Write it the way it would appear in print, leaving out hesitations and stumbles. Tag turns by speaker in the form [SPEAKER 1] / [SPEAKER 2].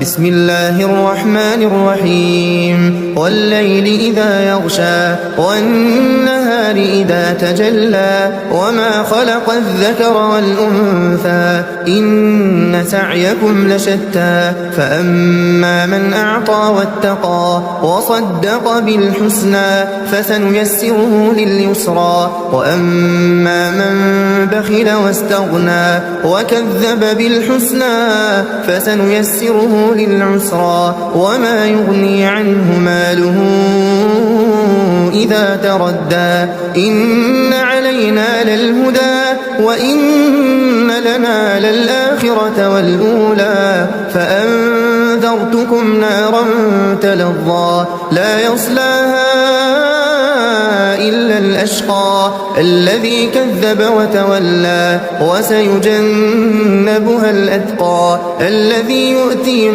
[SPEAKER 1] بسم الله الرحمن الرحيم والليل إذا يغشى والنهار إذا تجلى وما خلق الذكر والأنثى إن سعيكم لشتى فأما من أعطى واتقى وصدق بالحسنى فسنيسره لليسرى وأما من بخل واستغنى وكذب بالحسنى فسنيسره للعسرى وما يغني عنه ماله إذا تردى إن علينا للهدى وإن لنا للآخرة والأولى فأنذرتكم نارا تلظى لا يصلاها إلا الأشقى الذي كذب وتولى وسيجنبها الأتقى الذي يؤتي